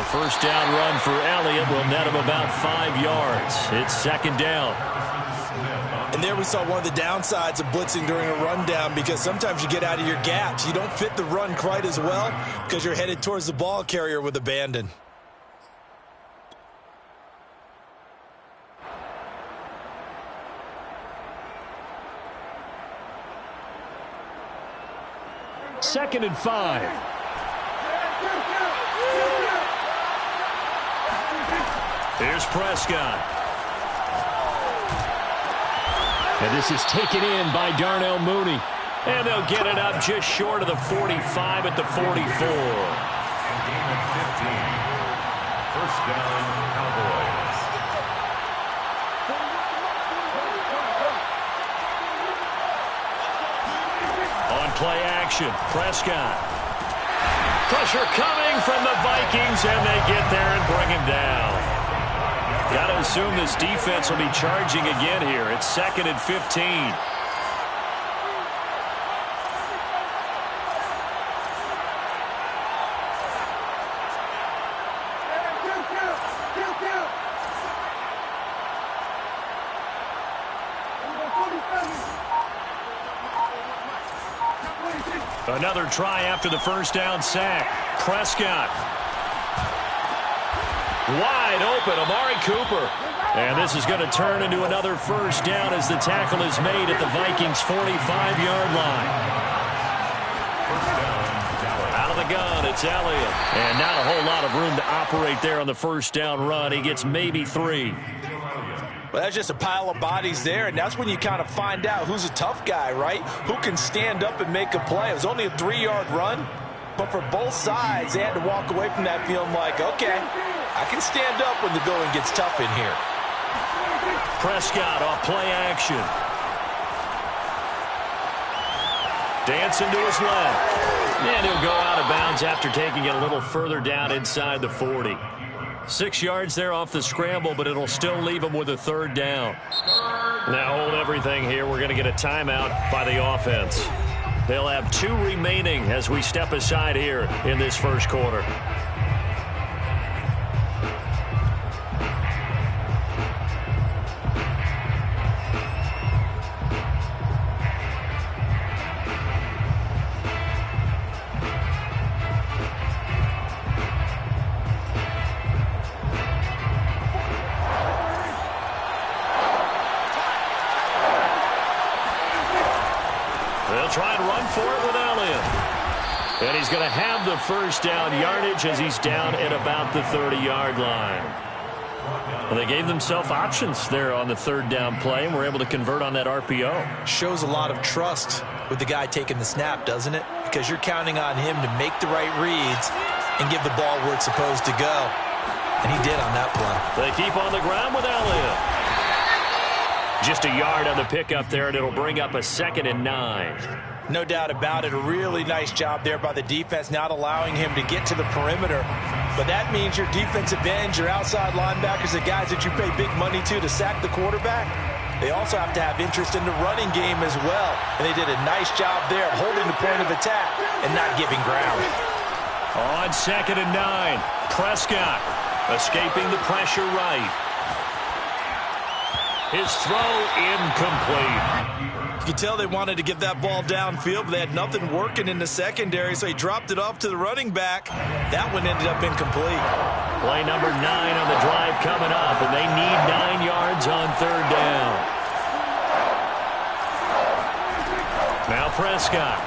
The first down run for Elliott will net him about 5 yards. It's second down. And there we saw one of the downsides of blitzing during a rundown, because sometimes you get out of your gaps. You don't fit the run quite as well because you're headed towards the ball carrier with abandon. Second and 5. Here's Prescott. And this is taken in by Darnell Mooney. And they'll get it up just short of the 45 at the 44. Gain of 15. First down, Cowboys. On play action, Prescott. Pressure coming from the Vikings, and they get there and bring him down. Got to assume this defense will be charging again here. It's second and 15. Another try after the first down sack. Prescott. Wide open, Amari Cooper. And this is going to turn into another first down as the tackle is made at the Vikings' 45-yard line. Out of the gun, it's Elliott. And not a whole lot of room to operate there on the first down run. He gets maybe 3. Well, that's just a pile of bodies there, and that's when you kind of find out who's a tough guy, right? Who can stand up and make a play. It was only a 3-yard run, but for both sides, they had to walk away from that feeling like, okay, I can stand up when the going gets tough in here. Prescott off play action. Dancing to his left. And he'll go out of bounds after taking it a little further down inside the 40. 6 yards there off the scramble, but it'll still leave him with a third down. Now hold everything here. We're going to get a timeout by the offense. They'll have 2 remaining as we step aside here in this first quarter. Try and run for it with Elliott. And he's going to have the first down yardage as he's down at about the 30-yard line. Well, they gave themselves options there on the third down play and were able to convert on that RPO. Shows a lot of trust with the guy taking the snap, doesn't it? Because you're counting on him to make the right reads and give the ball where it's supposed to go. And he did on that play. They keep on the ground with Elliott. Just a yard on the pickup there, and it'll bring up a 2nd and 9. No doubt about it. A really nice job there by the defense, not allowing him to get to the perimeter. But that means your defensive ends, your outside linebackers, the guys that you pay big money to sack the quarterback, they also have to have interest in the running game as well. And they did a nice job there of holding the point of attack and not giving ground. On 2nd and 9, Prescott escaping the pressure right. His throw incomplete. You can tell they wanted to get that ball downfield, but they had nothing working in the secondary, so he dropped it off to the running back. That one ended up incomplete. Play number 9 on the drive coming up, and they need 9 yards on third down. Now Prescott.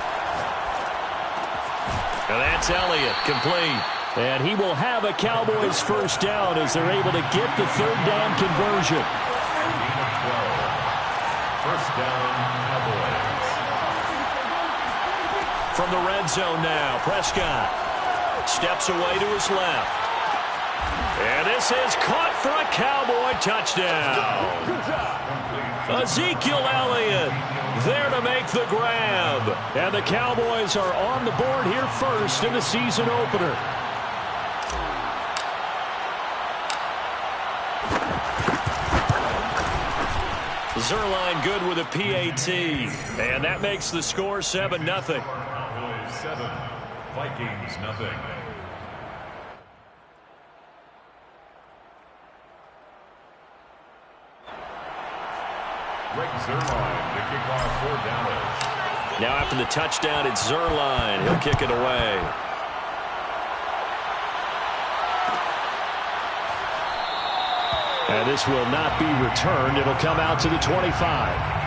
And that's Elliott, complete. And he will have a Cowboys first down as they're able to get the third down conversion. First down, Cowboys. From the red zone now, Prescott steps away to his left. And this is caught for a Cowboy touchdown. Ezekiel Elliott there to make the grab. And the Cowboys are on the board here first in the season opener. Zerline good with a PAT, and that makes the score 7-0. Cowboys 7, Vikings 0. Greg Zuerlein to kick off for Dallas. Now after the touchdown, it's Zuerlein. He'll kick it away. And this will not be returned. It'll come out to the 25.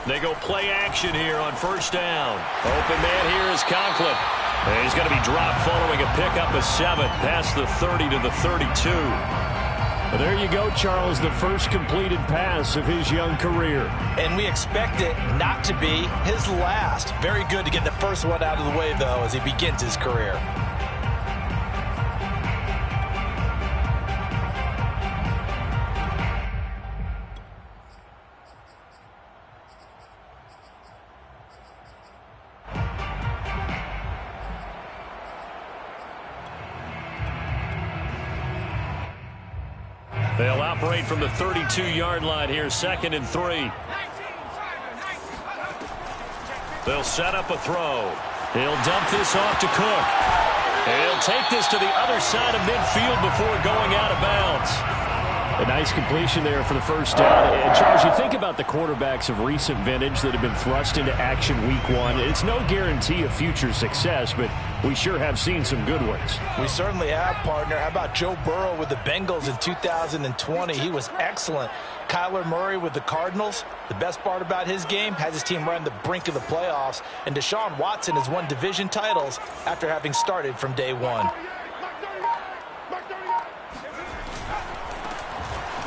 They go play action here on first down. Open man here is Conklin. And he's going to be dropped following a pickup of 7 past the 30 to the 32. Well, there you go, Charles, the first completed pass of his young career. And we expect it not to be his last. Very good to get the first one out of the way, though, as he begins his career. They'll operate from the 32-yard line here, 2nd and 3. They'll set up a throw. He'll dump this off to Cook. He'll take this to the other side of midfield before going out of bounds. A nice completion there for the first down. And Charles, you think about the quarterbacks of recent vintage that have been thrust into action week 1. It's no guarantee of future success, but we sure have seen some good ones. We certainly have, partner. How about Joe Burrow with the Bengals in 2020? He was excellent. Kyler Murray with the Cardinals. The best part about his game, has his team right on the brink of the playoffs. And Deshaun Watson has won division titles after having started from day 1.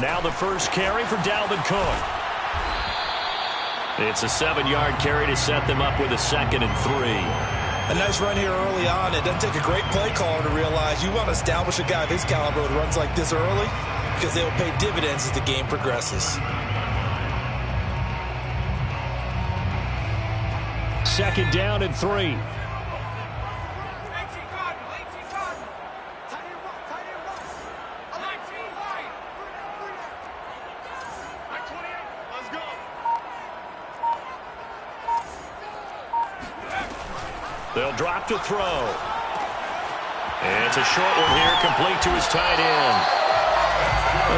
Now the first carry for Dalvin Cook. It's a 7-yard carry to set them up with a 2nd and 3. A nice run here early on. It doesn't take a great play caller to realize you want to establish a guy of his caliber who runs like this early, because they will pay dividends as the game progresses. 2nd down and 3. They'll drop to throw. And it's a short one here, complete to his tight end.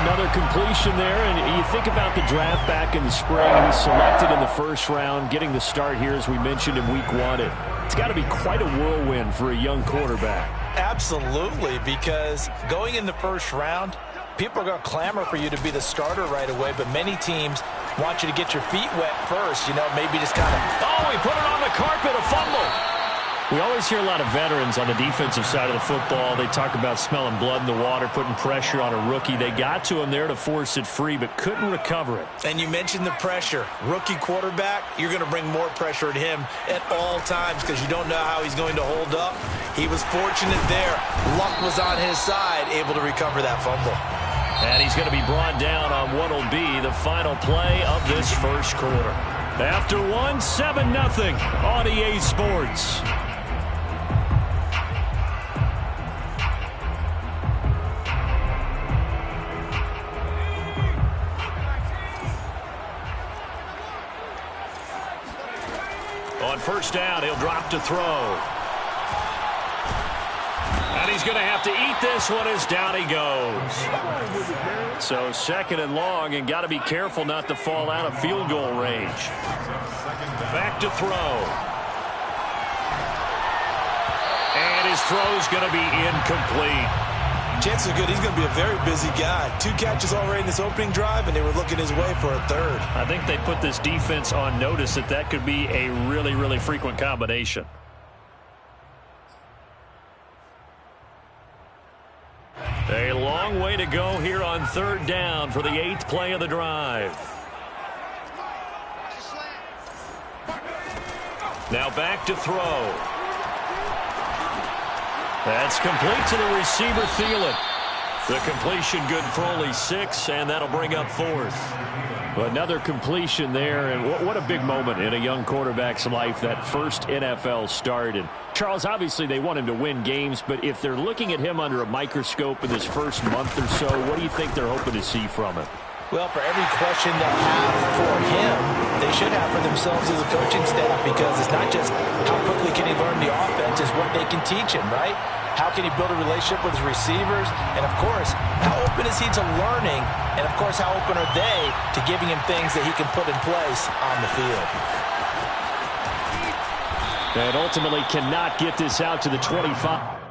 Another completion there, and you think about the draft back in the spring. He's selected in the first round, getting the start here, as we mentioned, in week 1. It's got to be quite a whirlwind for a young quarterback. Absolutely, because going in the first round, people are going to clamor for you to be the starter right away, but many teams want you to get your feet wet first, maybe just kind of... Oh, he put it on the carpet, a fumble. We always hear a lot of veterans on the defensive side of the football. They talk about smelling blood in the water, putting pressure on a rookie. They got to him there to force it free, but couldn't recover it. And you mentioned the pressure. Rookie quarterback, you're going to bring more pressure at him at all times because you don't know how he's going to hold up. He was fortunate there. Luck was on his side, able to recover that fumble. And he's going to be brought down on what will be the final play of this first quarter. After 1, 7-0 on EA Sports. On first down, he'll drop to throw. And he's going to have to eat this one as down he goes. So 2nd and long, and got to be careful not to fall out of field goal range. Back to throw. And his throw's going to be incomplete. Chances are good he's going to be a very busy guy. 2 catches already in this opening drive, and they were looking his way for a 3rd. I think they put this defense on notice that could be a really, really frequent combination. A long way to go here on 3rd down for the 8th play of the drive. Now back to throw. That's complete to the receiver, Thielen. The completion good for only 6, and that'll bring up 4th. Another completion there, and what a big moment in a young quarterback's life, that first NFL start. And Charles, obviously they want him to win games, but if they're looking at him under a microscope in this first month or so, what do you think they're hoping to see from him? Well, for every question they'll have for him, they should have for themselves as a coaching staff, because it's not just how quickly can he learn the offense, it's what they can teach him, right? How can he build a relationship with his receivers? And, of course, how open is he to learning? And, of course, how open are they to giving him things that he can put in place on the field? And ultimately cannot get this out to the 25.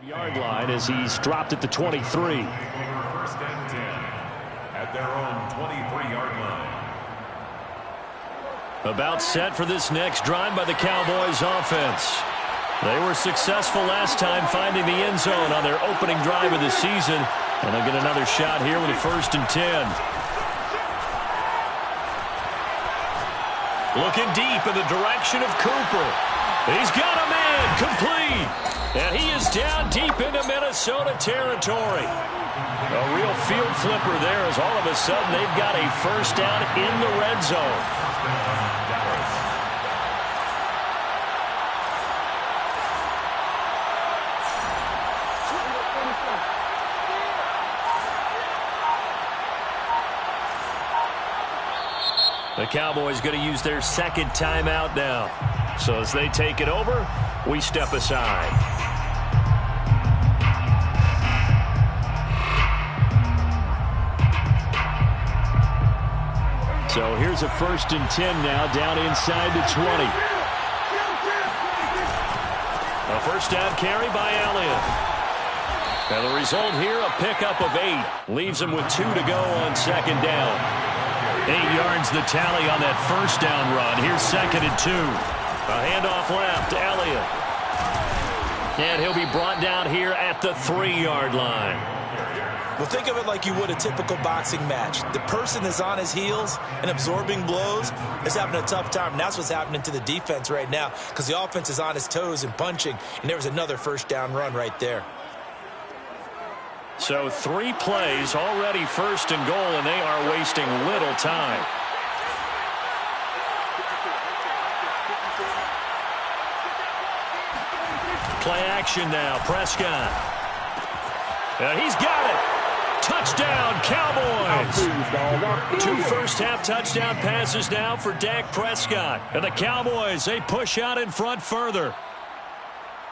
Yard line as he's dropped at the 23. First and 10 at their own 23-yard line. About set for this next drive by the Cowboys offense. They were successful last time finding the end zone on their opening drive of the season, and they'll get another shot here with a 1st and 10. Looking deep in the direction of Cooper. He's got a man complete. And he is down deep into Minnesota territory. A real field flipper there, as all of a sudden they've got a first down in the red zone. The Cowboys going to use their second timeout now. So as they take it over, we step aside. So here's a 1st and 10 now, down inside the 20. A first down carry by Elliott. And the result here, a pickup of 8. Leaves him with 2 to go on 2nd down. 8 yards the tally on that first down run. Here's 2nd and 2. A handoff left, Elliott. And he'll be brought down here at the 3-yard line. Well, think of it like you would a typical boxing match. The person is on his heels and absorbing blows is having a tough time. And that's what's happening to the defense right now, because the offense is on his toes and punching. And there was another first down run right there. So 3 plays, already 1st and goal, and they are wasting little time. Play action now, Prescott. And he's got it. Touchdown, Cowboys. 2 first-half touchdown passes now for Dak Prescott. And the Cowboys, they push out in front further.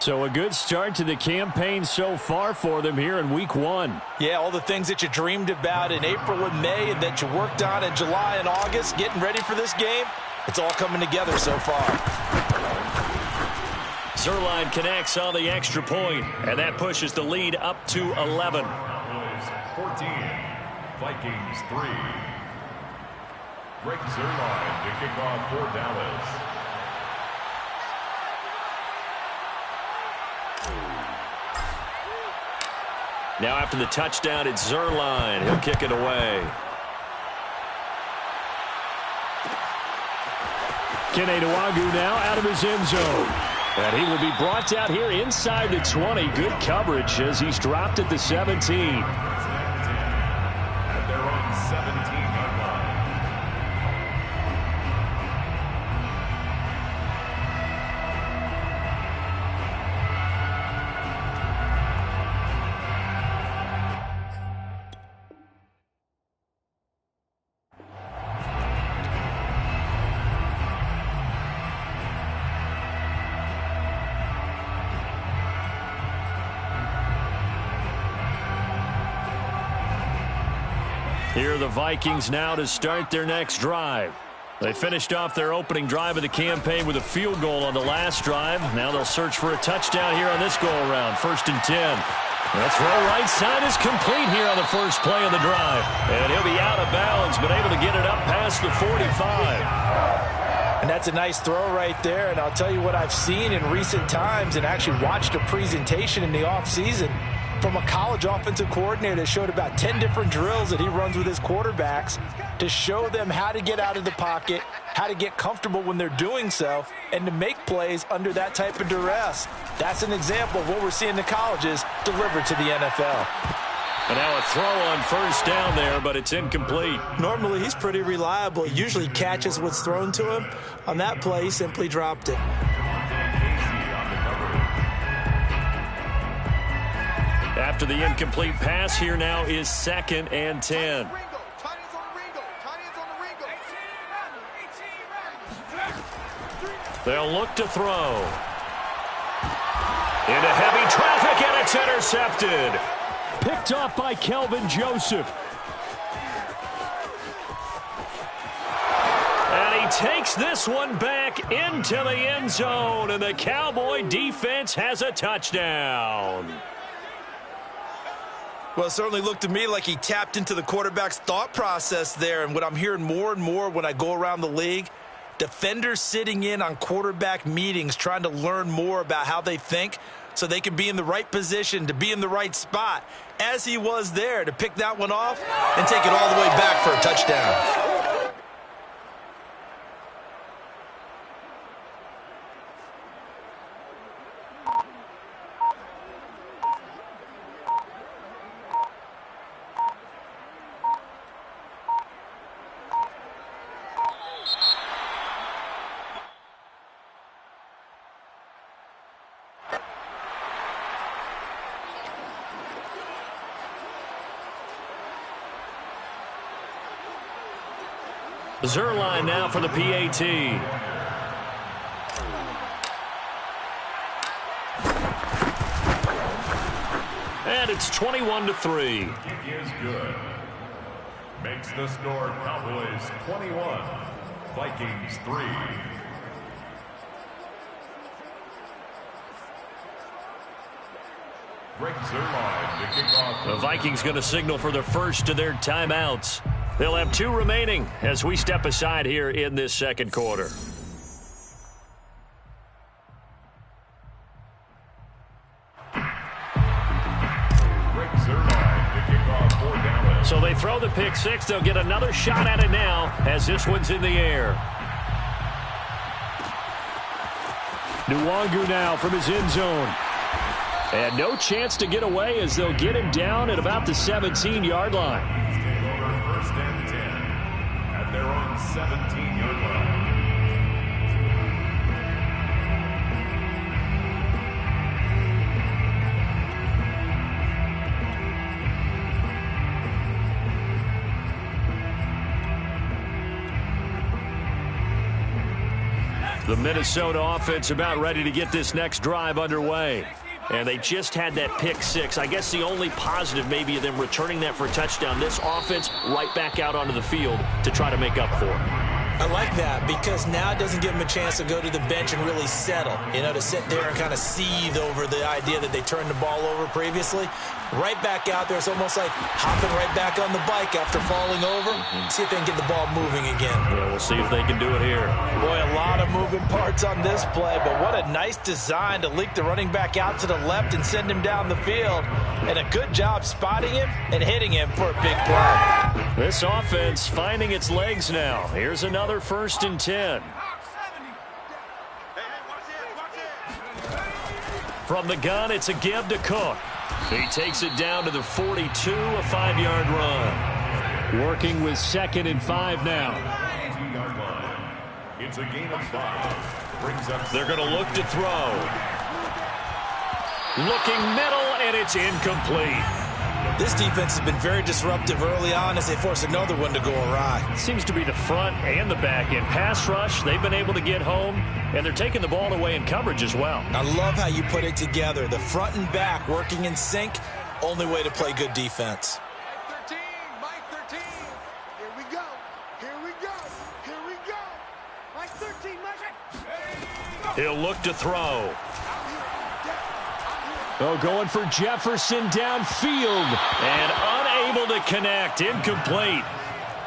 So a good start to the campaign so far for them here in Week 1. Yeah, all the things that you dreamed about in April and May and that you worked on in July and August, getting ready for this game, it's all coming together so far. Zerline connects on the extra point, and that pushes the lead up to 11. 14, Vikings 3. Greg Zerline to kick off for Dallas. Now after the touchdown, it's Zerline. He'll kick it away. Kene Nwagu now out of his end zone. And he will be brought down here inside the 20. Good coverage as he's dropped at the 17. At their own 17-yard line. Here are the Vikings now to start their next drive. They finished off their opening drive of the campaign with a field goal on the last drive. Now they'll search for a touchdown here on this go-around. 1st and 10. The throw right side is complete here on the first play of the drive. And he'll be out of bounds, but able to get it up past the 45. And that's a nice throw right there. And I'll tell you what I've seen in recent times and actually watched a presentation in the offseason from a college offensive coordinator that showed about 10 different drills that he runs with his quarterbacks to show them how to get out of the pocket, how to get comfortable when they're doing so, and to make plays under that type of duress. That's an example of what we're seeing the colleges deliver to the NFL. And now a throw on 1st down there, but it's incomplete. Normally, he's pretty reliable. He usually catches what's thrown to him. On that play, he simply dropped it. After the incomplete pass, here now is 2nd and 10. They'll look to throw. Into heavy traffic, and it's intercepted. Picked off by Kelvin Joseph. And he takes this one back into the end zone, and the Cowboy defense has a touchdown. Well, it certainly looked to me like he tapped into the quarterback's thought process there. And what I'm hearing more and more when I go around the league, defenders sitting in on quarterback meetings trying to learn more about how they think so they can be in the right position to be in the right spot, as he was there to pick that one off and take it all the way back for a touchdown. Zerline now for the PAT. And it's 21-3. He is good. Makes the score Cowboys 21, Vikings 3. Greg Zerline to kick off. The Vikings going to signal for the first of their timeouts. They'll have 2 remaining as we step aside here in this second quarter. So they throw the pick 6. They'll get another shot at it now as this one's in the air. Nwangu now from his end zone. And no chance to get away as they'll get him down at about the 17-yard line. First and 10 at their own 17-yard line. The Minnesota offense about ready to get this next drive underway. And they just had that pick 6. I guess the only positive maybe of them returning that for a touchdown. This offense right back out onto the field to try to make up for it. I like that because now it doesn't give them a chance to go to the bench and really settle, to sit there and kind of seethe over the idea that they turned the ball over previously. Right back out there. It's almost like hopping right back on the bike after falling over. See if they can get the ball moving again. Yeah, we'll see if they can do it here. Boy, a lot of moving parts on this play, but what a nice design to leak the running back out to the left and send him down the field. And a good job spotting him and hitting him for a big play. This offense finding its legs now. Here's another 1st and 10. From the gun, it's a give to Cook. He takes it down to the 42, a 5-yard run. Working with 2nd and 5 now. It's a gain of 5. They're going to look to throw. Looking middle, and it's incomplete. This defense has been very disruptive early on as they force another one to go awry. It seems to be the front and the back end. Pass rush, they've been able to get home, and they're taking the ball away in coverage as well. I love how you put it together. The front and back working in sync, only way to play good defense. He'll look to throw. Oh, going for Jefferson downfield. And unable to connect. Incomplete.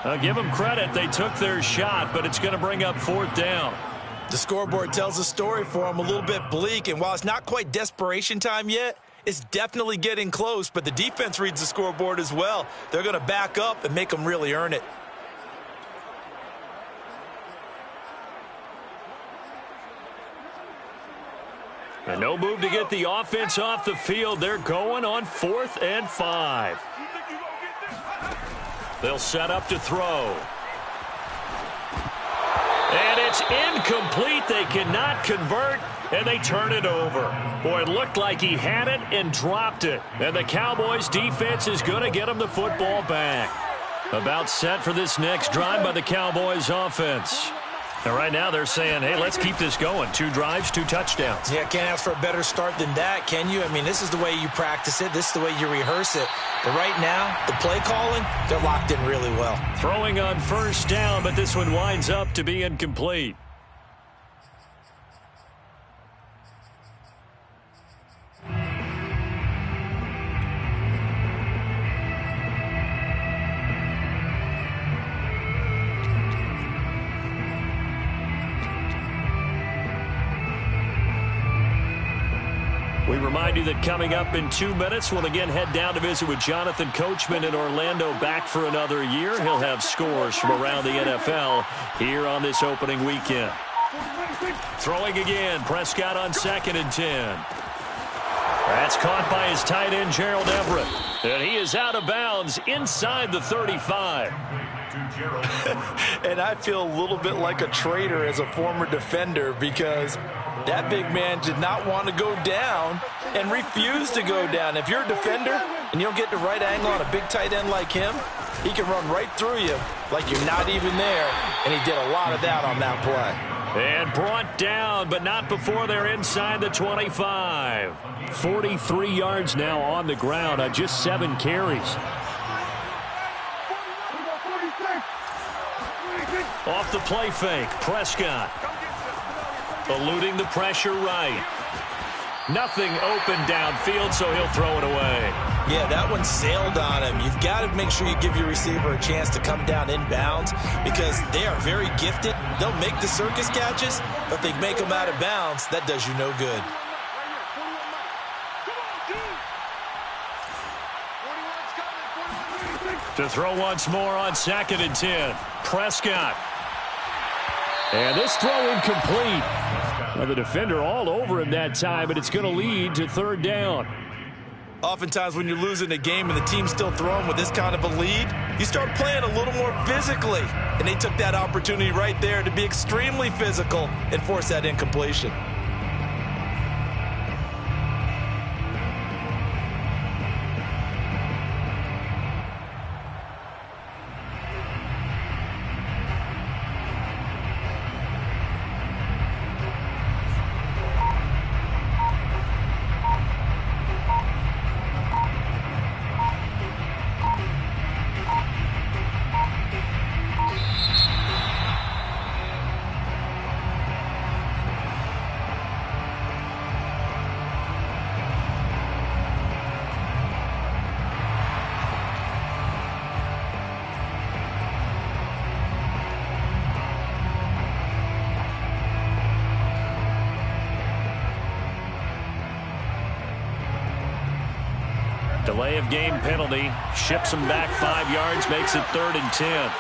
I'll give them credit. They took their shot, but it's going to bring up 4th down. The scoreboard tells a story for him, a little bit bleak, and while it's not quite desperation time yet, it's definitely getting close, but the defense reads the scoreboard as well. They're going to back up and make them really earn it. And no move to get the offense off the field. They're going on 4th and 5. They'll set up to throw. And it's incomplete. They cannot convert, and they turn it over. Boy, it looked like he had it and dropped it. And the Cowboys defense is going to get him the football back. About set for this next drive by the Cowboys offense. And right now they're saying, hey, let's keep this going. 2 drives, 2 touchdowns. Yeah, can't ask for a better start than that, can you? I mean, this is the way you practice it. This is the way you rehearse it. But right now, the play calling, they're locked in really well. Throwing on 1st down, but this one winds up to be incomplete. We remind you that coming up in 2 minutes, we'll again head down to visit with Jonathan Coachman in Orlando, back for another year. He'll have scores from around the NFL here on this opening weekend. Throwing again, Prescott on 2nd and 10. That's caught by his tight end, Gerald Everett. And he is out of bounds inside the 35. And I feel a little bit like a traitor as a former defender because that big man did not want to go down and refused to go down. If you're a defender and you don't get the right angle on a big tight end like him, he can run right through you like you're not even there, and he did a lot of that on that play. And brought down, but not before they're inside the 25. 43 yards now on the ground on just 7 carries. Off the play fake, Prescott. Eluding the pressure right. Nothing open downfield, so he'll throw it away. Yeah, that one sailed on him. You've got to make sure you give your receiver a chance to come down inbounds because they are very gifted. They'll make the circus catches, but if they make them out of bounds, that does you no good. To throw once more on 2nd and 10. Prescott. And this throw incomplete. Well, the defender all over him that time, but it's going to lead to 3rd down. Oftentimes when you're losing a game and the team's still throwing with this kind of a lead, you start playing a little more physically. And they took that opportunity right there to be extremely physical and force that incompletion. Delay of game penalty. Ships him back 5 yards, makes it 3rd and 10.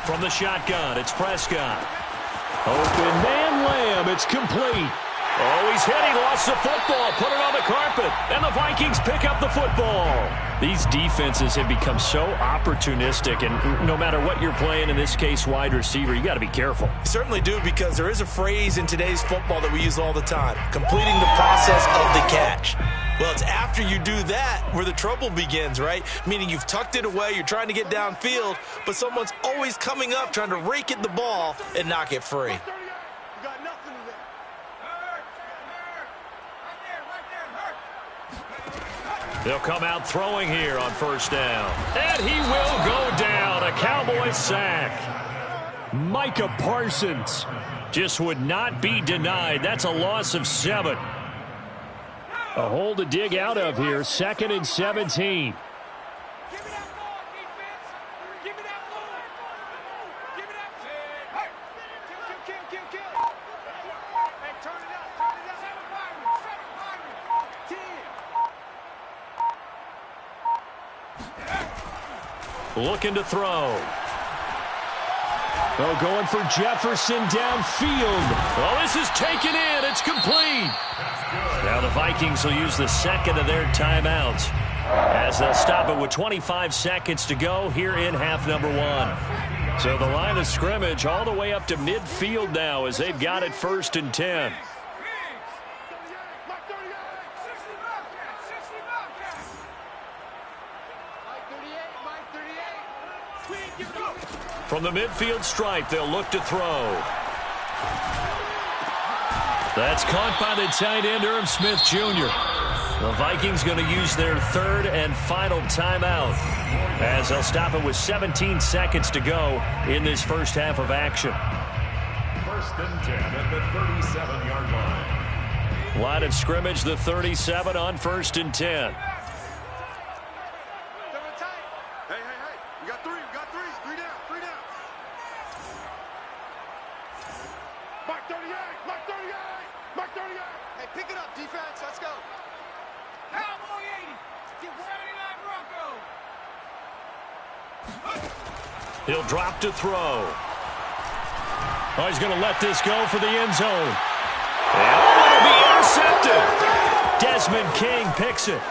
From the shotgun, it's Prescott. Open man Lamb. It's complete. Oh, he's hit. He lost the football. Put it on the carpet. And the Vikings pick up the football. These defenses have become so opportunistic, and no matter what you're playing, in this case wide receiver, you got to be careful. You certainly do, because there is a phrase in today's football that we use all the time, completing the process of the catch. Well, it's after you do that where the trouble begins, right? Meaning you've tucked it away, you're trying to get downfield, but someone's always coming up trying to rake at the ball and knock it free. They'll come out throwing here on first down. And he will go down. A Cowboys sack. Micah Parsons Just would not be denied. That's a loss of 7. A hole to dig out of here. 2nd and 17. Looking to throw. Oh, going for Jefferson downfield. Oh, this is taken in. It's complete. Now the Vikings will use the second of their timeouts as they'll stop it with 25 seconds to go here in half number 1. So the line of scrimmage all the way up to midfield now as they've got it 1st and 10. From the midfield stripe, they'll look to throw. That's caught by the tight end, Irv Smith Jr. The Vikings going to use their 3rd and final timeout as they'll stop it with 17 seconds to go in this first half of action. 1st and 10 at the 37-yard line. Line of scrimmage, the 37 on 1st and 10. He'll drop to throw. Oh, he's going to let this go for the end zone. And it'll be intercepted. Desmond King picks it.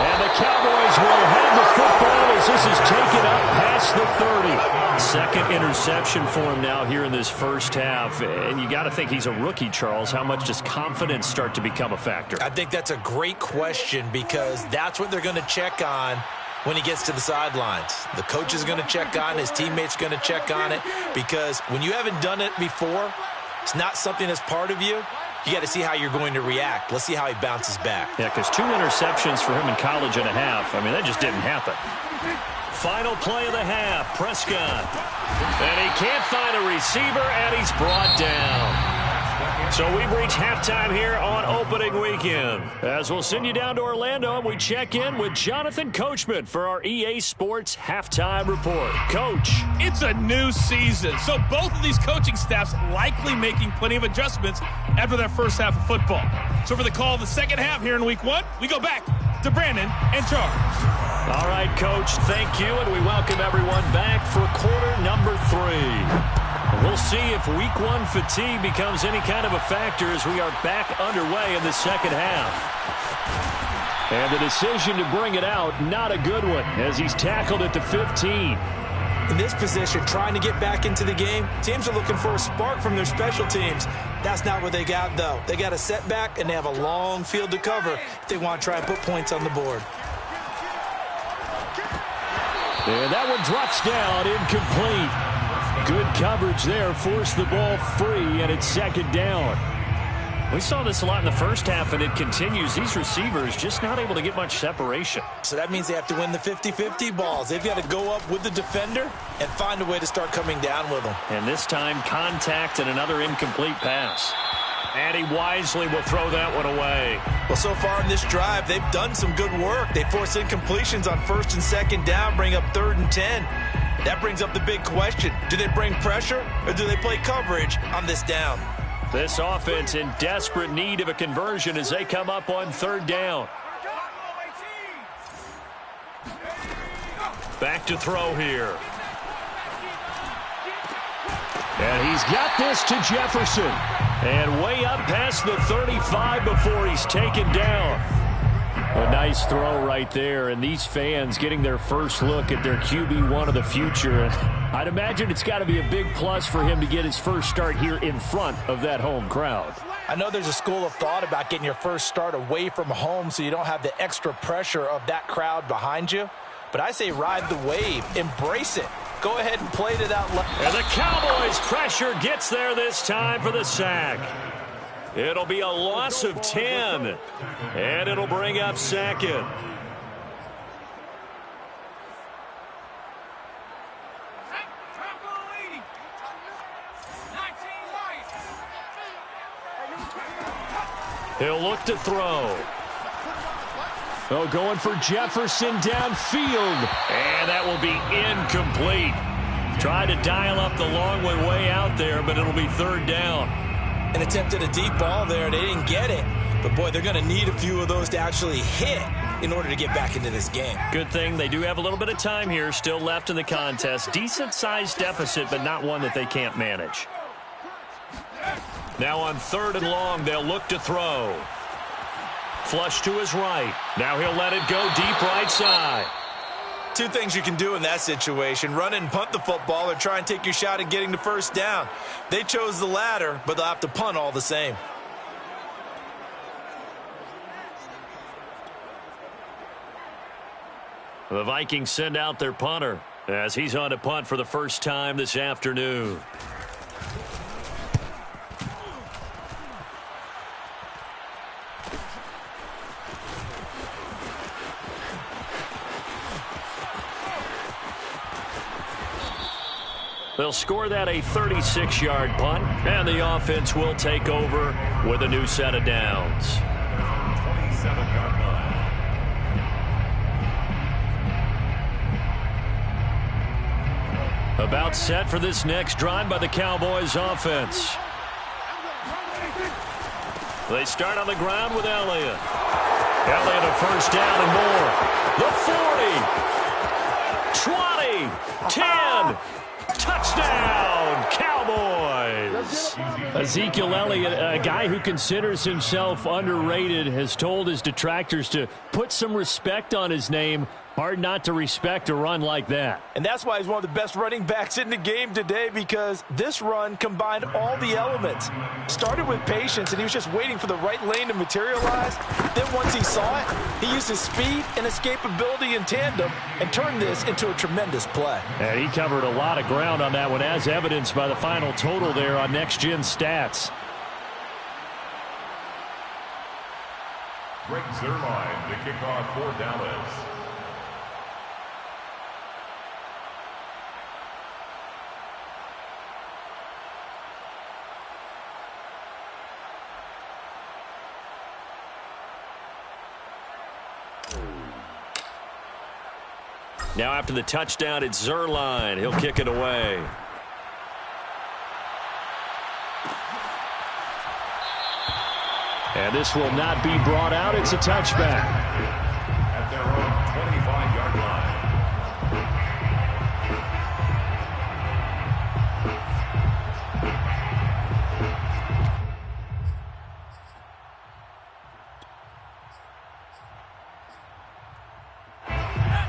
And the Cowboys will have the football as this is taken up past the 30. 2nd interception for him now here in this first half. And you got to think he's a rookie, Charles. How much does confidence start to become a factor? I think that's a great question because that's what they're going to check on when he gets to the sidelines. The coach is going to check on it. His teammates are going to check on it because when you haven't done it before, it's not something that's part of you. You got to see how you're going to react. Let's see how he bounces back. Yeah, because 2 interceptions for him in college and a half. I mean, that just didn't happen. Final play of the half, Prescott. And he can't find a receiver, and he's brought down. So we've reached halftime here on opening weekend. As we'll send you down to Orlando, and we check in with Jonathan Coachman for our EA Sports Halftime Report. Coach. It's a new season, so both of these coaching staffs likely making plenty of adjustments after their first half of football. So for the call of the second half here in Week 1, we go back to Brandon and Charles. All right, Coach, thank you, and we welcome everyone back for quarter number 3. We'll see if Week 1 fatigue becomes any kind of a factor as we are back underway in the second half. And the decision to bring it out, not a good one, as he's tackled at the 15. In this position, trying to get back into the game, teams are looking for a spark from their special teams. That's not what they got, though. They got a setback, and they have a long field to cover if they want to try and put points on the board. And that one drops down, incomplete. Good coverage there, forced the ball free, and it's 2nd down. We saw this a lot in the first half, and it continues. These receivers just not able to get much separation. So that means they have to win the 50-50 balls. They've got to go up with the defender and find a way to start coming down with them. And this time, contact and another incomplete pass. And he wisely will throw that one away. Well, so far in this drive, they've done some good work. They force incompletions on 1st and 2nd down, bring up 3rd and 10. That brings up the big question. Do they bring pressure or do they play coverage on this down? This offense in desperate need of a conversion as they come up on 3rd down. Back to throw here. And he's got this to Jefferson. And way up past the 35 before he's taken down. A nice throw right there, and these fans getting their first look at their QB1 of the future. And I'd imagine it's got to be a big plus for him to get his first start here in front of that home crowd. I know there's a school of thought about getting your first start away from home so you don't have the extra pressure of that crowd behind you. But I say ride the wave. Embrace it. Go ahead and play to that level. And the Cowboys pressure gets there this time for the sack. It'll be a loss of 10. And it'll bring up second. He'll look to throw. Oh, going for Jefferson downfield. And that will be incomplete. Tried to dial up the long way out there, but it'll be third down. An attempt at a deep ball there. They didn't get it. But, boy, they're going to need a few of those to actually hit in order to get back into this game. Good thing they do have a little bit of time here still left in the contest. Decent-sized deficit, but not one that they can't manage. Now on 3rd and long, they'll look to throw. Flush to his right. Now he'll let it go deep right side. Two things you can do in that situation. Run and punt the football or try and take your shot at getting the first down. They chose the latter, but they'll have to punt all the same. The Vikings send out their punter as he's on to punt for the first time this afternoon. They'll score that a 36-yard punt, and the offense will take over with a new set of downs. 27-yard line. About set for this next drive by the Cowboys offense. They start on the ground with Elliott. Elliott a first down and more. The 40, 20, 10. Touchdown, Cowboys! Ezekiel Elliott, a guy who considers himself underrated, has told his detractors to put some respect on his name. Hard not to respect a run like that. And that's why he's one of the best running backs in the game today, because this run combined all the elements. Started with patience, and he was just waiting for the right lane to materialize. Then once he saw it, he used his speed and escapability in tandem and turned this into a tremendous play. And he covered a lot of ground on that one, as evidenced by the final total there on Next Gen Stats. Greg Zuerlein to kick off for Dallas. Now after the touchdown, it's Zuerlein. He'll kick it away. And this will not be brought out. It's a touchback. At their own 25-yard line.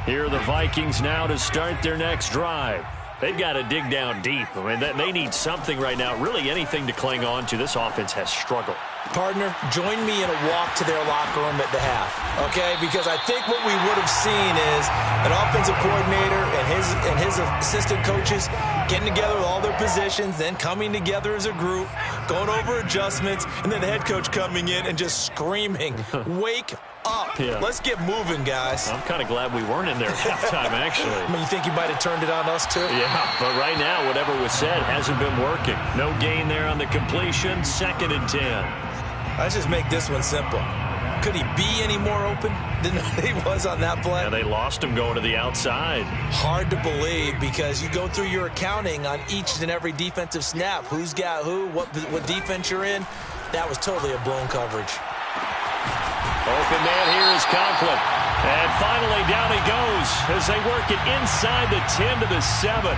Here are the Vikings now to start their next drive. They've got to dig down deep. I mean, they need something right now, really anything to cling on to. This offense has struggled. Partner, join me in a walk to their locker room at the half, okay? Because I think what we would have seen is an offensive coordinator and his assistant coaches getting together with all their positions, then coming together as a group, going over adjustments, and then the head coach coming in and just screaming, wake up. Yeah. Let's get moving, guys. I'm kind of glad we weren't in there at halftime, actually. I mean, you think you might have turned it on us, too? Yeah, but right now, whatever was said hasn't been working. No gain there on the completion, 2nd and 10. Let's just make this one simple. Could he be any more open than he was on that play? Yeah, they lost him going to the outside. Hard to believe, because you go through your accounting on each and every defensive snap. Who's got who, what defense you're in. That was totally a blown coverage. Open man here is Conklin. And finally down he goes as they work it inside the 10 to the 7.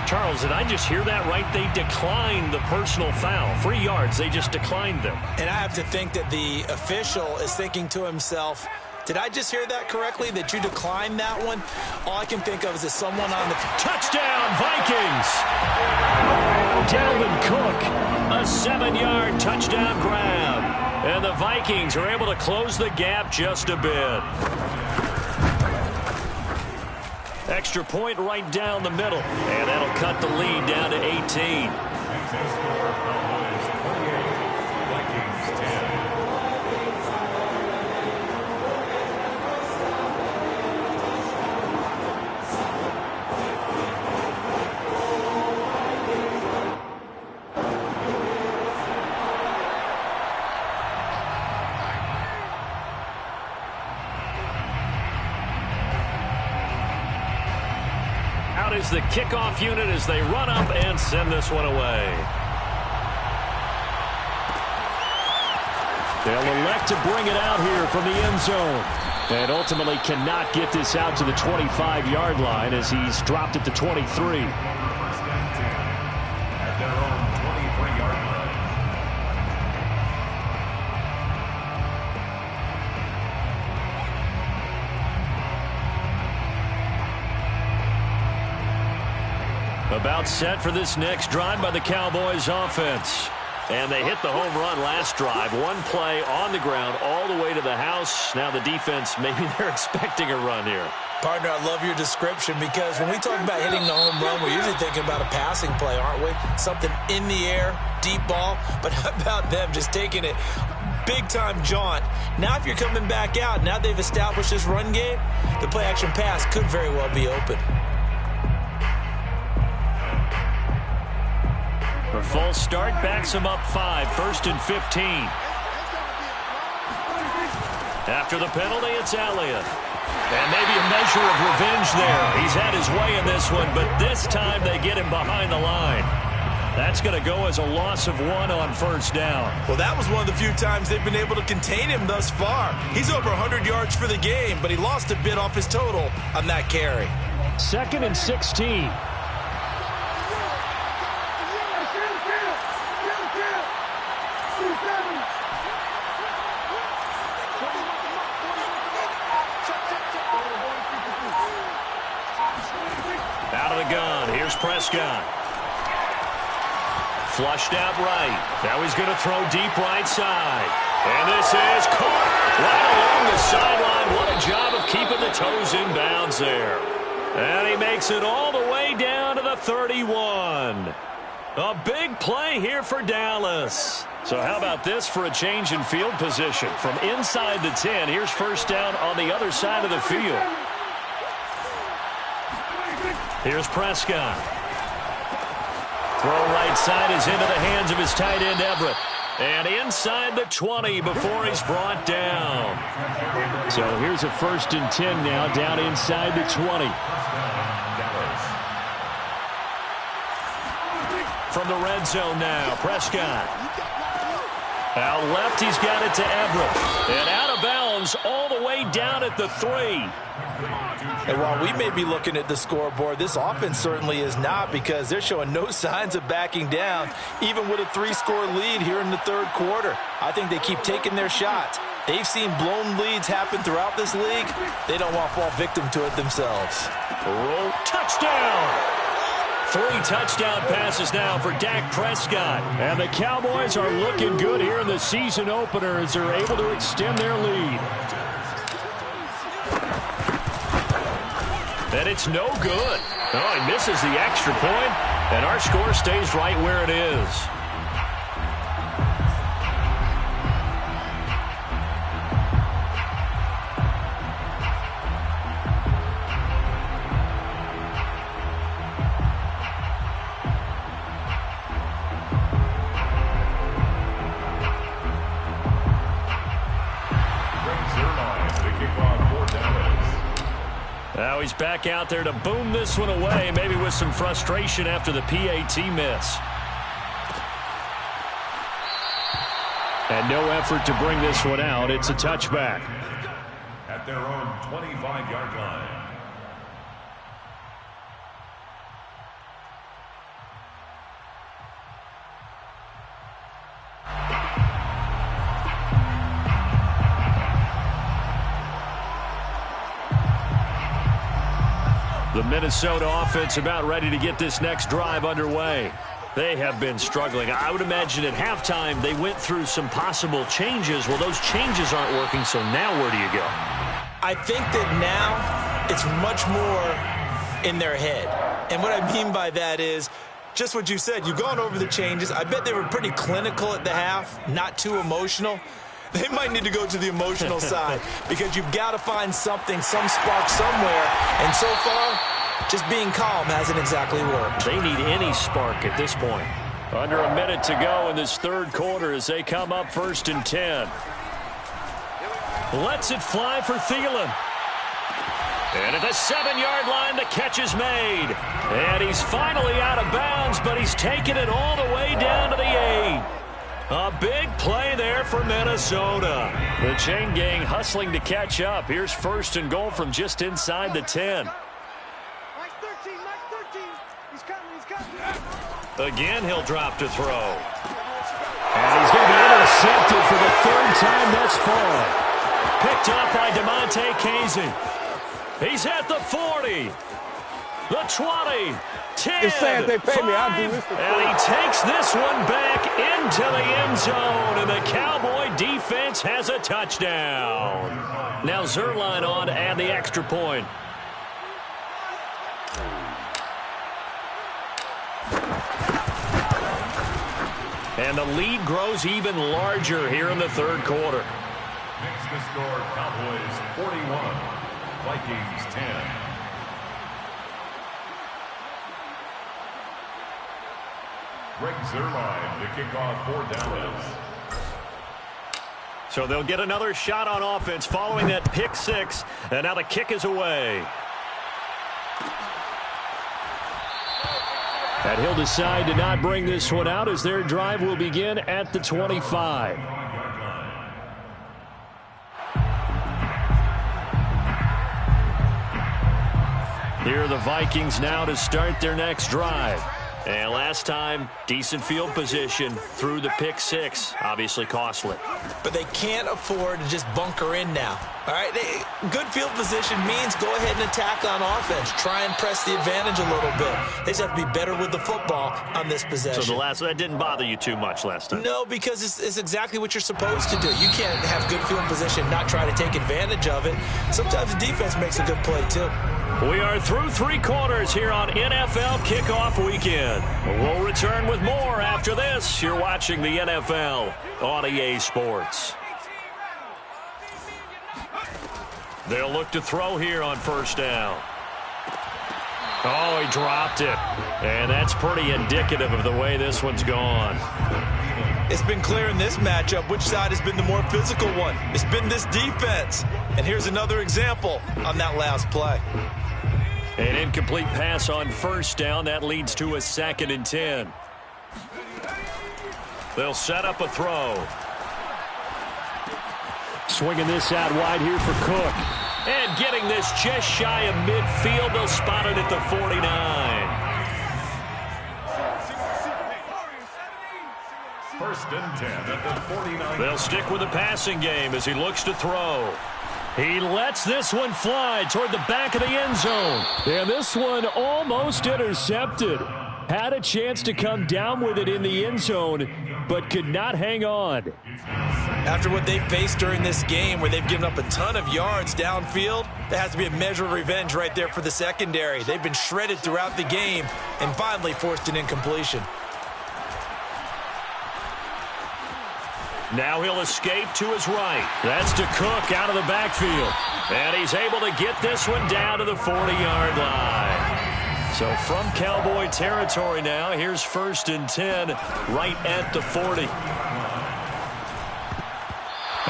Charles, did I just hear that right? They declined the personal foul. 3 yards, they just declined them. And I have to think that the official is thinking to himself, did I just hear that correctly, that you declined that one? All I can think of is someone on the... Touchdown, Vikings! Dalvin Cook, a 7-yard touchdown grab. And the Vikings are able to close the gap just a bit. Extra point right down the middle. And that'll cut the lead down to 18. is the kickoff unit as they run up and send this one away. They'll elect to bring it out here from the end zone. And ultimately cannot get this out to the 25-yard line as he's dropped at the 23. At their own 23-yard line. About set for this next drive by the Cowboys offense. And they hit the home run last drive. One play on the ground all the way to the house. Now the defense, maybe they're expecting a run here. Partner, I love your description because when we talk about hitting the home run, we're usually thinking about a passing play, aren't we? Something in the air, deep ball. But how about them just taking it big-time jaunt? Now if you're coming back out, now they've established this run game, the play-action pass could very well be open. A full start backs him up 5, 1st and 15. After the penalty, it's Elliott. And maybe a measure of revenge there. He's had his way in this one, but this time they get him behind the line. That's going to go as a loss of 1 on 1st down. Well, that was one of the few times they've been able to contain him thus far. He's over 100 yards for the game, but he lost a bit off his total on that carry. 2nd and 16. Out of the gun, here's Prescott. Flushed out right. Now he's going to throw deep right side. And this is caught right along the sideline. What a job of keeping the toes in bounds there. And he makes it all the way down to the 31. A big play here for Dallas. So how about this for a change in field position? From inside the 10, here's 1st down on the other side of the field. Here's Prescott. Throw right side is into the hands of his tight end, Everett. And inside the 20 before he's brought down. So here's a 1st and 10 now, down inside the 20. From the red zone now, Prescott. Out left, he's got it to Everett. And out of bounds all the way down at the 3. And while we may be looking at the scoreboard, this offense certainly is not, because they're showing no signs of backing down, even with a 3-score lead here in the 3rd quarter. I think they keep taking their shots. They've seen blown leads happen throughout this league. They don't want to fall victim to it themselves. Roll, touchdown! 3 touchdown passes now for Dak Prescott. And the Cowboys are looking good here in the season opener as they're able to extend their lead. And it's no good. Oh, he misses the extra point, and our score stays right where it is. Now he's back out there to boom this one away, maybe with some frustration after the PAT miss. And no effort to bring this one out. It's a touchback. At their own 25-yard line. The Minnesota offense about ready to get this next drive underway. They have been struggling. I would imagine at halftime they went through some possible changes. Well, those changes aren't working, so now where do you go? I think that now it's much more in their head. And what I mean by that is just what you said. You've gone over the changes. I bet they were pretty clinical at the half, not too emotional. They might need to go to the emotional side because you've got to find something, some spark somewhere. And so far, just being calm hasn't exactly worked. They need any spark at this point. Under a minute to go in this 3rd quarter as they come up 1st and 10. Lets it fly for Thielen. And at the 7-yard line, the catch is made. And he's finally out of bounds, but he's taken it all the way down to the 8. A big play there for Minnesota. The chain gang hustling to catch up. Here's first and goal from just inside the 10. Again, he'll drop to throw. And he's going to be intercepted for the 3rd time thus far. Picked up by DeMonte Casey. He's at the 40, the 20, 10, It's saying they pay me, I'll do this. and he takes this one back into the end zone, and the Cowboy defense has a touchdown. Now Zerline on to add the extra point. And the lead grows even larger here in the 3rd quarter. Makes the score Cowboys 41, Vikings 10. Greg Zerline to kick off for Dallas. So they'll get another shot on offense following that pick 6, and now the kick is away. And he'll decide to not bring this one out as their drive will begin at the 25. Here are the Vikings now to start their next drive. And last time, decent field position through the pick 6. Obviously costly. But they can't afford to just bunker in now. All right, good field position means go ahead and attack on offense. Try and press the advantage a little bit. They just have to be better with the football on this possession. So that didn't bother you too much last time? No, because it's exactly what you're supposed to do. You can't have good field position, not try to take advantage of it. Sometimes the defense makes a good play, too. We are through 3 quarters here on NFL Kickoff Weekend. We'll return with more after this. You're watching the NFL on EA Sports. They'll look to throw here on first down. Oh, he dropped it. And that's pretty indicative of the way this one's gone. It's been clear in this matchup which side has been the more physical one. It's been this defense. And here's another example on that last play. An incomplete pass on first down. That leads to a 2nd and 10. They'll set up a throw. Swinging this out wide here for Cook. And getting this just shy of midfield. They'll spot it at the 49. First and 10 at the 49. They'll stick with the passing game as he looks to throw. He lets this one fly toward the back of the end zone. And this one almost intercepted. Had a chance to come down with it in the end zone, but could not hang on. After what they've faced during this game where they've given up a ton of yards downfield, there has to be a measure of revenge right there for the secondary. They've been shredded throughout the game and finally forced an incompletion. Now he'll escape to his right. That's to Cook out of the backfield. And he's able to get this one down to the 40-yard line. So from Cowboy territory now, here's first and 10 right at the 40.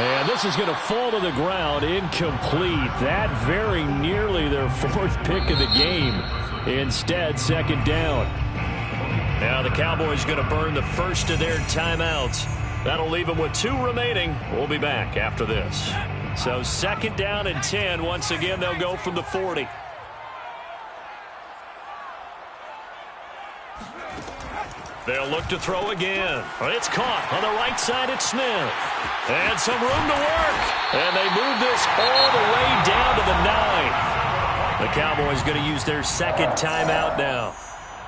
And this is going to fall to the ground, incomplete. That very nearly their 4th pick of the game. Instead, 2nd down. Now the Cowboys going to burn the first of their timeouts. That'll leave them with 2 remaining. We'll be back after this. So 2nd down and 10. Once again, they'll go from the 40. They'll look to throw again. It's caught on the right side at Smith. And some room to work. And they move this all the way down to the 9. The Cowboys going to use their 2nd timeout now.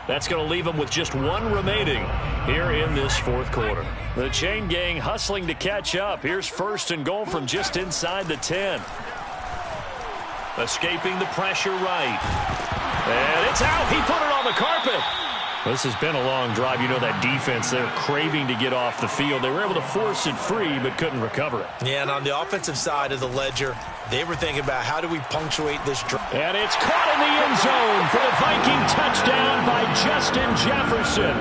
That's going to leave them with just 1 remaining here in this 4th quarter. The chain gang hustling to catch up. Here's first and goal from just inside the 10. Escaping the pressure right. And it's out. He put it on the carpet. This has been a long drive. You know that defense, they're craving to get off the field. They were able to force it free, but couldn't recover it. Yeah, and on the offensive side of the ledger, they were thinking about how do we punctuate this drive. And it's caught in the end zone for the Viking touchdown by Justin Jefferson.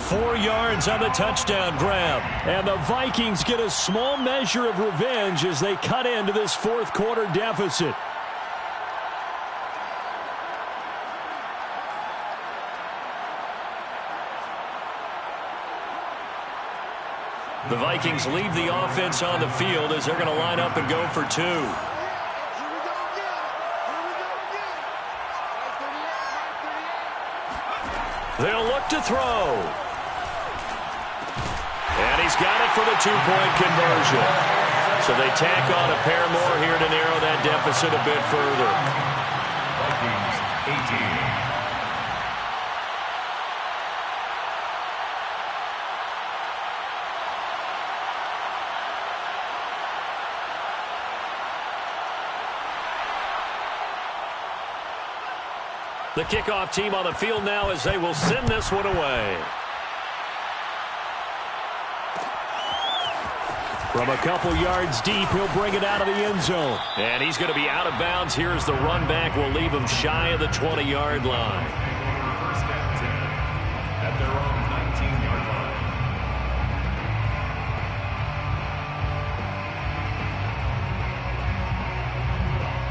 4 yards on the touchdown grab. And the Vikings get a small measure of revenge as they cut into this 4th quarter deficit. The Vikings leave the offense on the field as they're going to line up and go for two. They'll look to throw. And he's got it for the two-point conversion. So they tack on a pair more here to narrow that deficit a bit further. Vikings 18. The kickoff team on the field now as they will send this one away. From a couple yards deep, he'll bring it out of the end zone. And he's going to be out of bounds. Here's the run back. Will leave him shy of the 20-yard line. First and 10 at their own 19-yard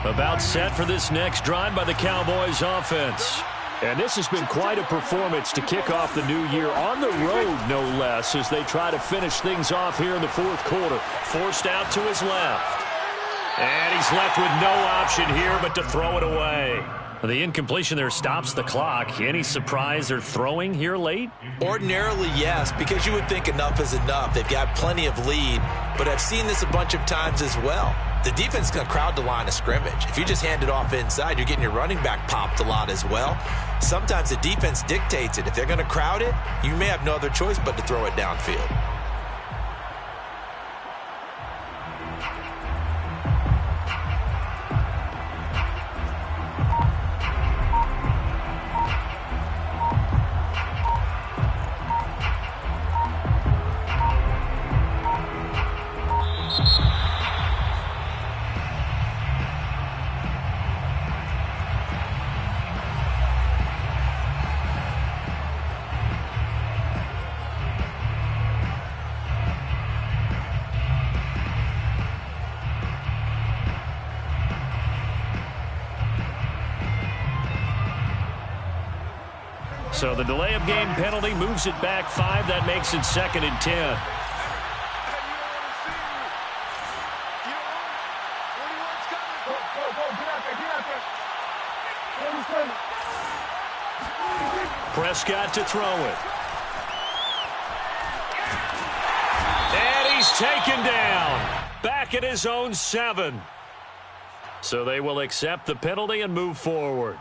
line. About set for this next drive by the Cowboys offense. And this has been quite a performance to kick off the new year on the road, no less, as they try to finish things off here in the fourth quarter. Forced out to his left. And he's left with no option here but to throw it away. The incompletion there stops the clock. Any surprise they're throwing here late? Ordinarily, yes, because you would think enough is enough. They've got plenty of lead, but I've seen this a bunch of times as well. The defense is going to crowd the line of scrimmage. If you just hand it off inside, you're getting your running back popped a lot as well. Sometimes the defense dictates it. If they're going to crowd it, you may have no other choice but to throw it downfield. So the delay of game penalty moves it back 5. That makes it 2nd and 10. Prescott to throw it. And he's taken down. Back at his own 7. So they will accept the penalty and move forward.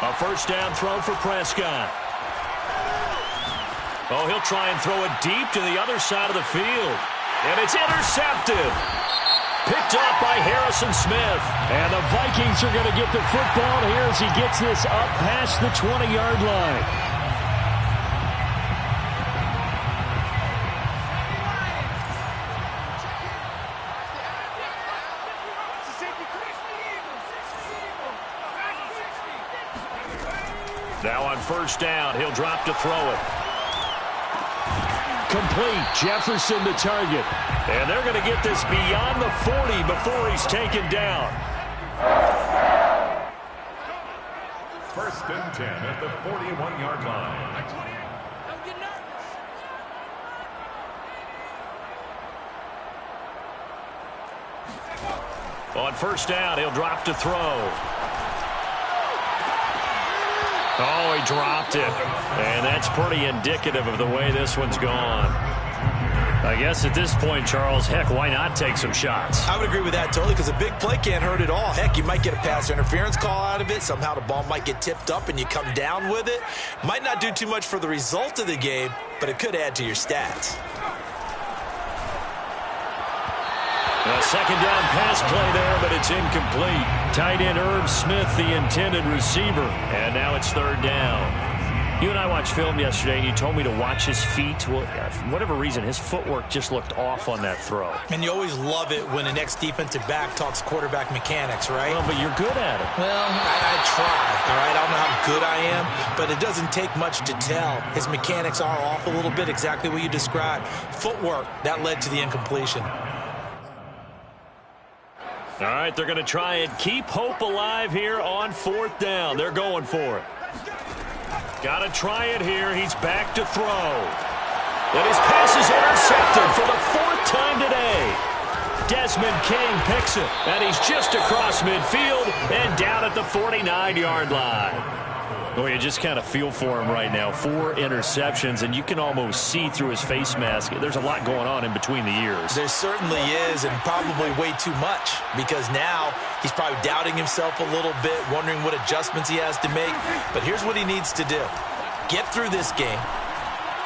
A first down throw for Prescott. Oh, he'll try and throw it deep to the other side of the field. And it's intercepted. Picked off by Harrison Smith. And the Vikings are going to get the football here as he gets this up past the 20-yard line. Now on first down, he'll drop to throw it. Complete. Jefferson the target. And they're going to get this beyond the 40 before he's taken down. First and 10 at the 41-yard line. On first down, he'll drop to throw. Oh, he dropped it. And that's pretty indicative of the way this one's gone. I guess at this point, Charles, heck, why not take some shots? I would agree with that totally because a big play can't hurt at all. Heck, you might get a pass interference call out of it. Somehow the ball might get tipped up and you come down with it. Might not do too much for the result of the game, but it could add to your stats. A second down pass play there, but it's incomplete. Tight end Irv Smith, the intended receiver. And now it's third down. You and I watched film yesterday, and you told me to watch his feet. Well, for whatever reason, his footwork just looked off on that throw. And you always love it when an ex-defensive back talks quarterback mechanics, right? Well, but you're good at it. Well, I try, all right? I don't know how good I am, but it doesn't take much to tell. His mechanics are off a little bit, exactly what you described. Footwork, that led to the incompletion. All right, they're going to try and keep hope alive here on 4th down. They're going for it. Got to try it here. He's back to throw. And his pass is intercepted for the 4th time today. Desmond King picks it, and he's just across midfield and down at the 49-yard line. Well, you just kind of feel for him right now. 4 interceptions, and you can almost see through his face mask. There's a lot going on in between the ears. There certainly is, and probably way too much, because now he's probably doubting himself a little bit, wondering what adjustments he has to make. But here's what he needs to do. Get through this game.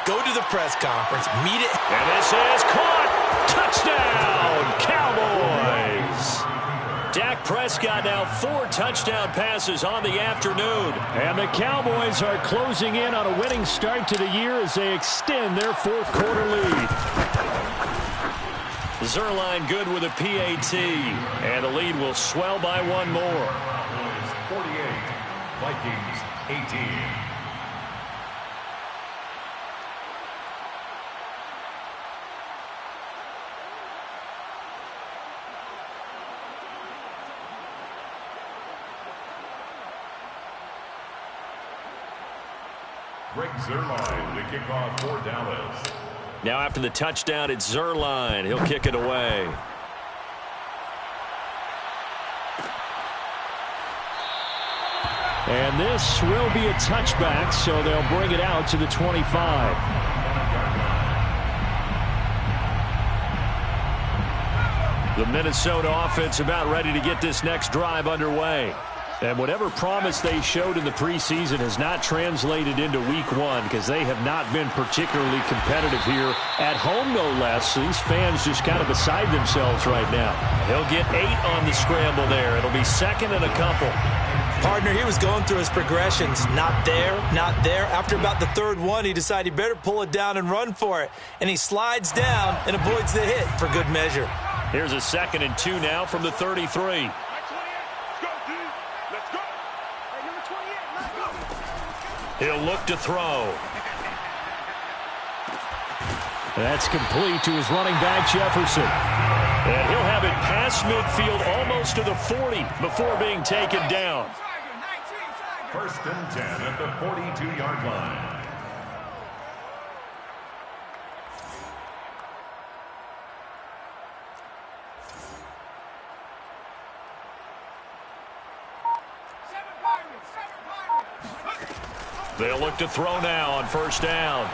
Go to the press conference. Meet it. And this is caught. Touchdown, Cowboys. Dak Prescott now 4 touchdown passes on the afternoon. And the Cowboys are closing in on a winning start to the year as they extend their 4th quarter lead. Zerline good with a PAT. And the lead will swell by 1 more. 48, Vikings 18. Greg Zerline, the kickoff for Dallas. Now after the touchdown, it's Zerline. He'll kick it away. And this will be a touchback, so they'll bring it out to the 25. The Minnesota offense about ready to get this next drive underway. And whatever promise they showed in the preseason has not translated into week 1 because they have not been particularly competitive here at home, no less. So these fans just kind of beside themselves right now. He'll get 8 on the scramble there. It'll be 2nd and a couple. Partner, he was going through his progressions. Not there, not there. After about the 3rd one, he decided he better pull it down and run for it. And he slides down and avoids the hit for good measure. Here's a 2nd and 2 now from the 33. He'll look to throw. That's complete to his running back, Jefferson. And he'll have it past midfield almost to the 40 before being taken down. 1st and 10 at the 42-yard line. They'll look to throw now on 1st down.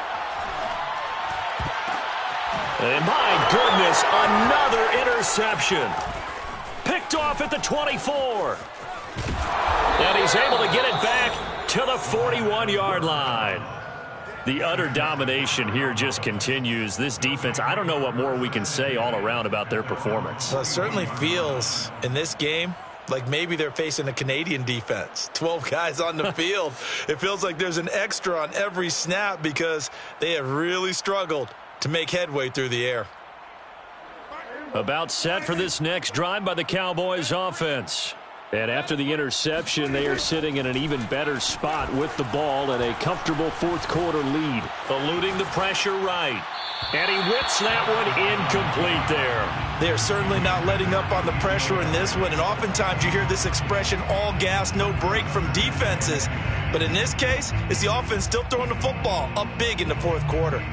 And my goodness, another interception. Picked off at the 24. And he's able to get it back to the 41-yard line. The utter domination here just continues. This defense, I don't know what more we can say all around about their performance. Well, it certainly feels in this game like maybe they're facing a Canadian defense. 12 guys on the field. It feels like there's an extra on every snap because they have really struggled to make headway through the air. About set for this next drive by the Cowboys offense. And after the interception, they are sitting in an even better spot with the ball and a comfortable 4th quarter lead. Eluding the pressure right. And he whips that one incomplete there. They are certainly not letting up on the pressure in this one. And oftentimes you hear this expression, all gas, no break from defenses. But in this case, it's the offense still throwing the football up big in the 4th quarter.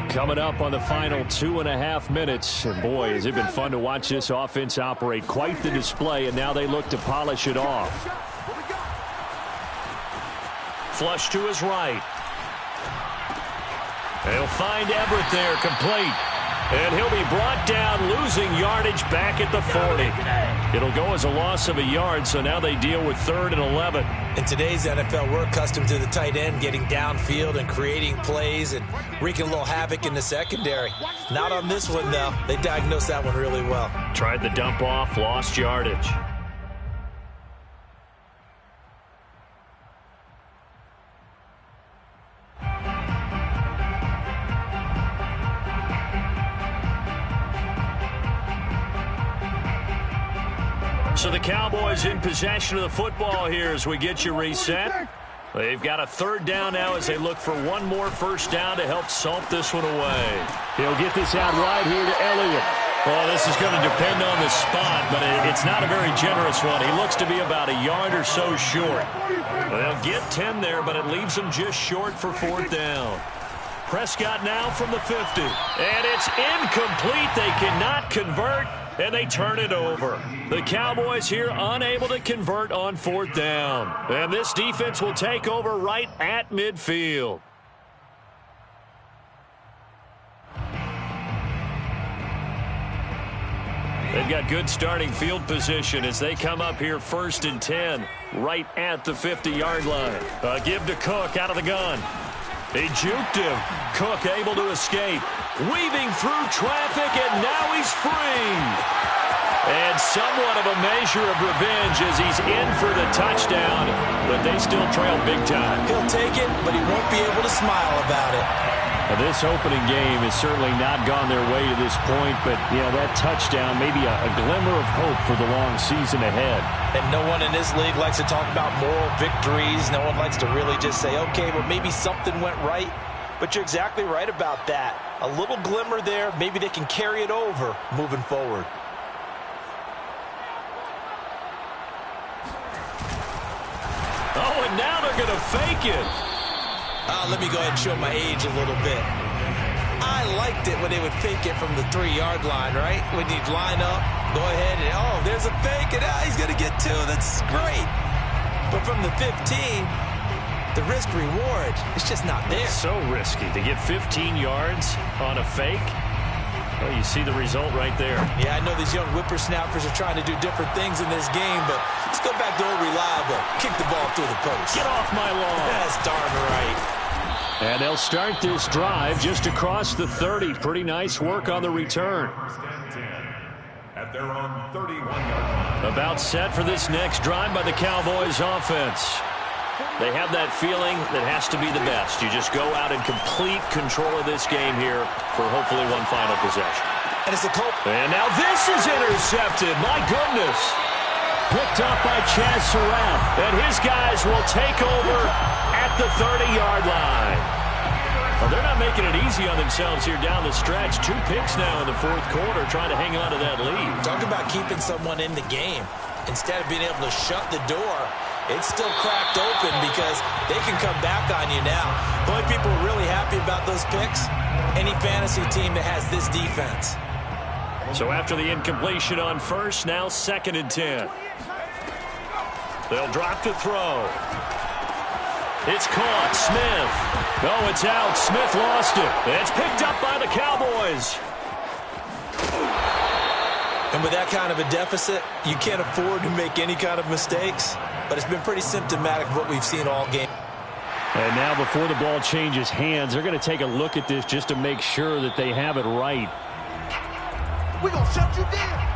Coming up on the final 2.5 minutes. And boy, has it been fun to watch this offense operate. Quite the display, and now they look to polish it off. Flush to his right. They'll find Everett there, complete. And he'll be brought down, losing yardage back at the 40. It'll go as a loss of a yard, so now they deal with 3rd and 11. In today's NFL, we're accustomed to the tight end getting downfield and creating plays and wreaking a little havoc in the secondary. Not on this one, though. They diagnosed that one really well. Tried the dump off, lost yardage. So the Cowboys in possession of the football here as we get you reset. They've got a 3rd down now as they look for one more first down to help salt this one away. He'll get this out wide here to Elliott. Well, this is going to depend on the spot, but it's not a very generous one. He looks to be about a yard or so short. They'll get 10 there, but it leaves them just short for 4th down. Prescott now from the 50. And it's incomplete. They cannot convert, and they turn it over. The Cowboys here unable to convert on 4th down. And this defense will take over right at midfield. They've got good starting field position as they come up here 1st and 10, right at the 50-yard line. Give to Cook out of the gun. They juked him. Cook able to escape. Weaving through traffic, and now he's free. And somewhat of a measure of revenge as he's in for the touchdown, but they still trail big time. He'll take it, but he won't be able to smile about it. Now, this opening game has certainly not gone their way to this point, but, you know, that touchdown may be a glimmer of hope for the long season ahead. And no one in this league likes to talk about moral victories. No one likes to really just say, okay, well, maybe something went right. But you're exactly right about that. A little glimmer there. Maybe they can carry it over moving forward. Oh, and now they're going to fake it. Let me go ahead and show my age a little bit. I liked it when they would fake it from the 3-yard line, right? When you'd line up, go ahead and, oh, there's a fake, and he's going to get 2. That's great. But from the 15, the risk-reward, it's just not there. It's so risky to get 15 yards on a fake. Well, you see the result right there. Yeah, I know these young whippersnappers are trying to do different things in this game, but let's go back to old reliable. Kick the ball through the post. Get off my lawn. That's darn right. And they'll start this drive just across the 30. Pretty nice work on the return. At their own 31-yard line. About set for this next drive by the Cowboys offense. They have that feeling that has to be the best. You just go out and complete control of this game here for hopefully one final possession. And it's a Colt. And now this is intercepted. My goodness. Picked up by Chaz Surratt. And his guys will take over at the 30-yard line. Well, they're not making it easy on themselves here down the stretch. 2 picks now in the 4th quarter, trying to hang on to that lead. Talk about keeping someone in the game. Instead of being able to shut the door, it's still cracked open because they can come back on you now. The only people really happy about those picks, any fantasy team that has this defense. So after the incompletion on 1st, now 2nd and 10. They'll drop to throw. It's caught. Smith. Oh, it's out. Smith lost it. It's picked up by the Cowboys. And with that kind of a deficit, you can't afford to make any kind of mistakes. But it's been pretty symptomatic of what we've seen all game. And now before the ball changes hands, they're going to take a look at this just to make sure that they have it right. We're going to shut you down.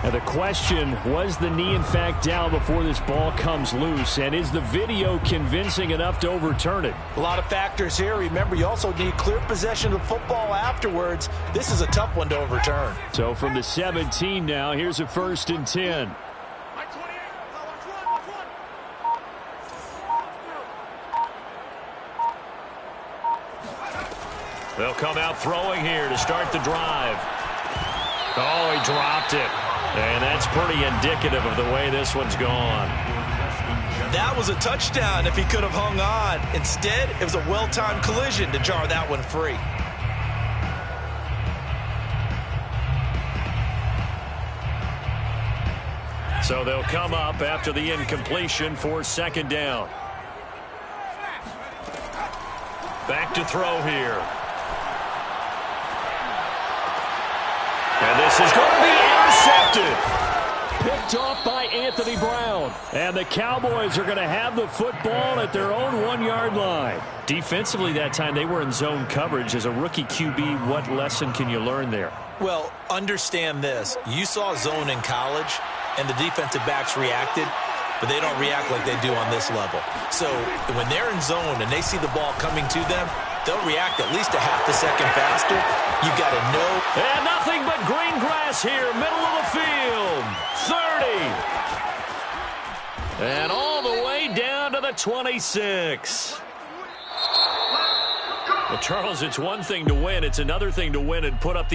Now the question, was the knee in fact down before this ball comes loose? And is the video convincing enough to overturn it? A lot of factors here. Remember, you also need clear possession of the football afterwards. This is a tough one to overturn. So from the 17 now, here's a 1st and 10. They'll come out throwing here to start the drive. Oh, he dropped it. And that's pretty indicative of the way this one's gone. That was a touchdown if he could have hung on. Instead, it was a well-timed collision to jar that one free. So they'll come up after the incompletion for 2nd down. Back to throw here. pass is going to be intercepted. Picked off by Anthony Brown. And the Cowboys are going to have the football at their own 1-yard line. Defensively that time, they were in zone coverage. As a rookie QB, what lesson can you learn there? Well, understand this. You saw zone in college, and the defensive backs reacted, but they don't react like they do on this level. So when they're in zone and they see the ball coming to them, they'll react at least a half a second faster. You got to know. And nothing but green grass here, middle of the field. 30. And all the way down to the 26. Well, Charles, it's one thing to win. It's another thing to win and put up the